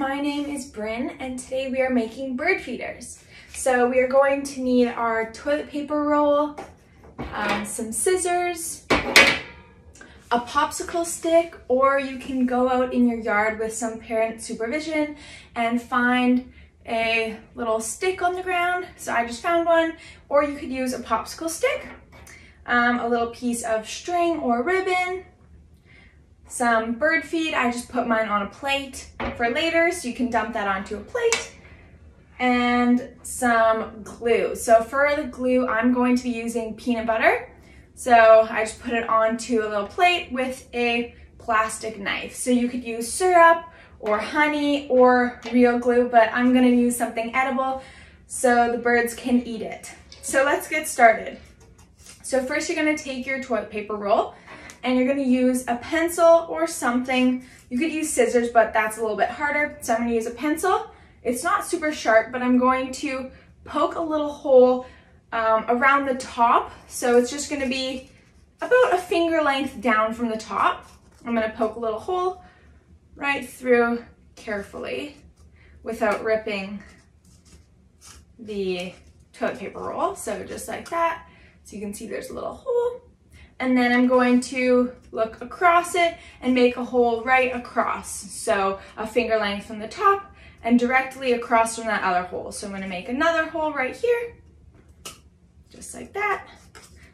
my name is Bryn and today we are making bird feeders. So we are going to need our toilet paper roll, some scissors, a popsicle stick, or you can go out in your yard with some parent supervision and find a little stick on the ground. So I just found one, or you could use a popsicle stick, a little piece of string or ribbon, some bird feed. I just put mine on a plate for later, so you can dump that onto a plate, and some glue. So for the glue, I'm going to be using peanut butter. So I just put it onto a little plate with a plastic knife. So you could use syrup or honey or real glue, but I'm gonna use something edible so the birds can eat it. So let's get started. So first you're gonna take your toilet paper roll and you're gonna use a pencil or something. You could use scissors, but that's a little bit harder. So I'm gonna use a pencil. It's not super sharp, but I'm going to poke a little hole around the top. So it's just gonna be about a finger length down from the top. I'm gonna poke a little hole right through carefully without ripping the toilet paper roll. So just like that. So you can see there's a little hole. And then I'm going to look across it and make a hole right across. So a finger length from the top and directly across from that other hole. So I'm gonna make another hole right here, just like that.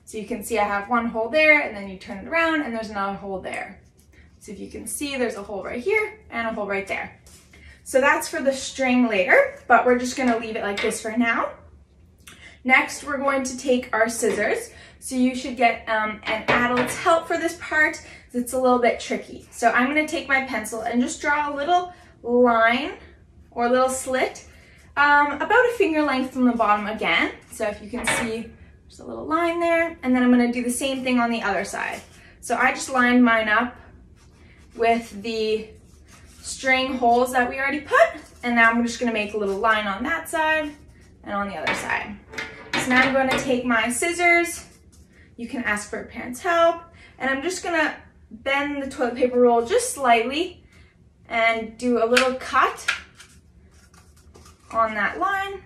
So you can see I have one hole there, and then you turn it around and there's another hole there. So if you can see, there's a hole right here and a hole right there. So that's for the string later, but we're just gonna leave it like this for now. Next, we're going to take our scissors. So you should get an adult's help for this part. It's a little bit tricky. So I'm gonna take my pencil and just draw a little line or a little slit, about a finger length from the bottom again. So if you can see, there's a little line there. And then I'm gonna do the same thing on the other side. So I just lined mine up with the string holes that we already put. And now I'm just gonna make a little line on that side and on the other side. So now I'm gonna take my scissors. You can ask for a parent's help. And I'm just gonna bend the toilet paper roll just slightly and do a little cut on that line.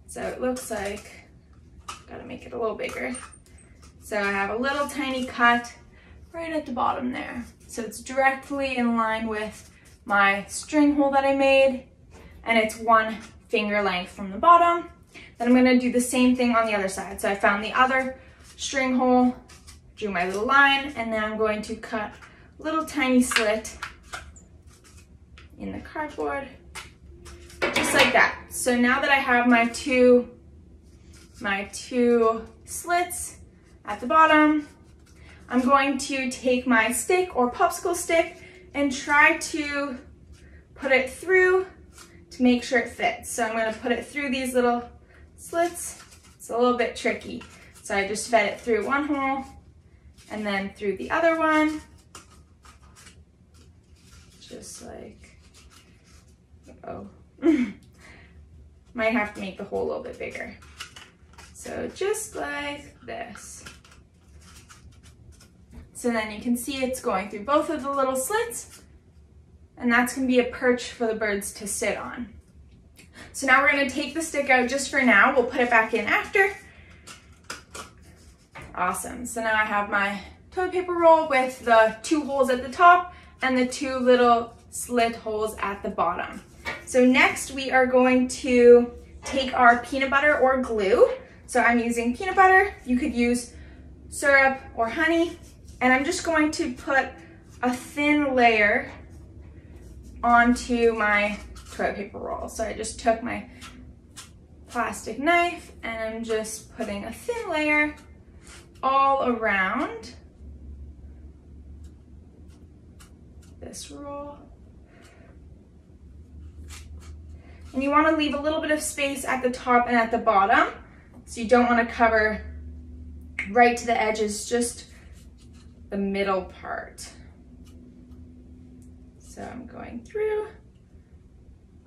So it looks like, gotta make it a little bigger. So I have a little tiny cut right at the bottom there. So it's directly in line with my string hole that I made, and it's one finger length from the bottom. Then I'm gonna do the same thing on the other side. So I found the other string hole, drew my little line, and then I'm going to cut a little tiny slit in the cardboard, just like that. So now that I have my two slits at the bottom, I'm going to take my stick or popsicle stick and try to put it through to make sure it fits. So I'm gonna put it through these little slits. It's a little bit tricky. So I just fed it through one hole and then through the other one. Just like, oh. Might have to make the hole a little bit bigger. So just like this. So then you can see it's going through both of the little slits, and that's gonna be a perch for the birds to sit on. So now we're gonna take the stick out just for now. We'll put it back in after. Awesome, so now I have my toilet paper roll with the two holes at the top and the two little slit holes at the bottom. So next we are going to take our peanut butter or glue. So I'm using peanut butter. You could use syrup or honey. And I'm just going to put a thin layer onto my toilet paper roll. So I just took my plastic knife and I'm just putting a thin layer all around this roll. And you want to leave a little bit of space at the top and at the bottom. So you don't want to cover right to the edges, just the middle part. So I'm going through.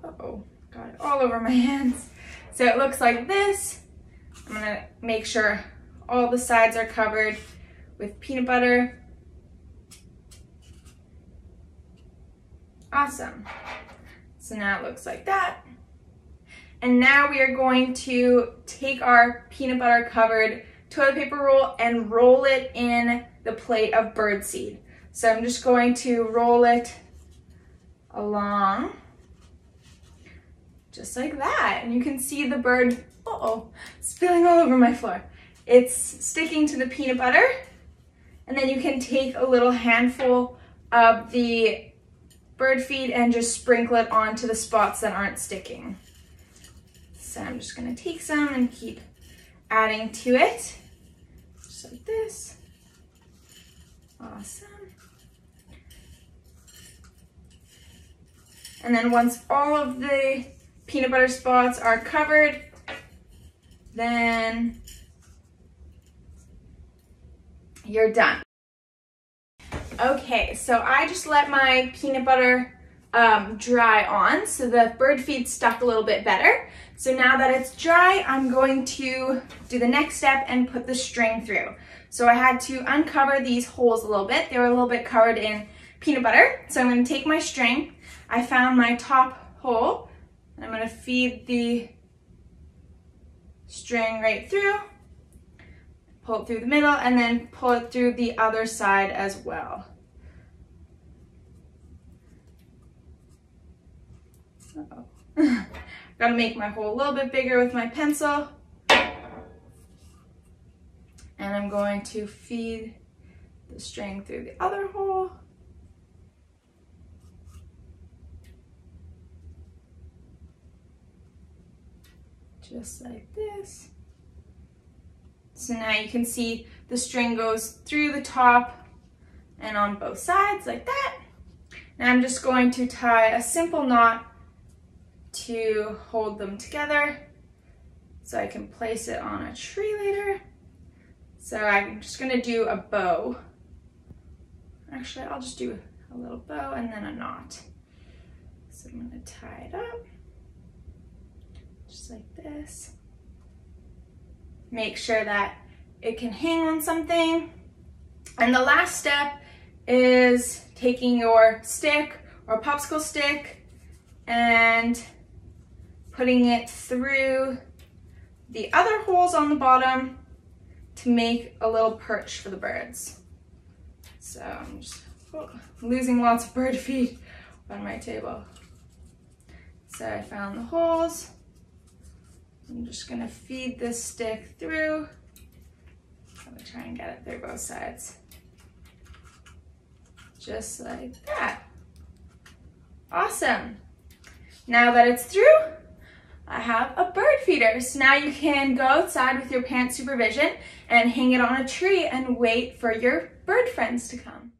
Uh-oh, got it all over my hands. So it looks like this. I'm gonna make sure all the sides are covered with peanut butter. Awesome. So now it looks like that. And now we are going to take our peanut butter covered toilet paper roll and roll it in the plate of birdseed. So I'm just going to roll it along just like that. And you can see the bird, spilling all over my floor. It's sticking to the peanut butter. And then you can take a little handful of the bird feed and just sprinkle it onto the spots that aren't sticking. So I'm just gonna take some and keep adding to it, just like this. Awesome. And then once all of the peanut butter spots are covered, then you're done. Okay, so I just let my peanut butter dry on, so the bird feed stuck a little bit better. So now that it's dry, I'm going to do the next step and put the string through. So I had to uncover these holes a little bit. They were a little bit covered in peanut butter. So I'm going to take my string. I found my top hole. I'm going to feed the string right through, pull it through the middle, and then pull it through the other side as well. Gotta make my hole a little bit bigger with my pencil. And I'm going to feed the string through the other hole. Just like this. So now you can see the string goes through the top and on both sides like that. Now I'm just going to tie a simple knot to hold them together so I can place it on a tree later. So I'm just gonna do a bow. Actually, I'll just do a little bow and then a knot. So I'm gonna tie it up just like this. Make sure that it can hang on something. And the last step is taking your stick or popsicle stick and putting it through the other holes on the bottom to make a little perch for the birds. So I'm just losing lots of bird feed on my table. So I found the holes. I'm just gonna feed this stick through. I'm gonna try and get it through both sides. Just like that. Awesome. Now that it's through, I have a bird feeder. So now you can go outside with your parents' supervision and hang it on a tree and wait for your bird friends to come.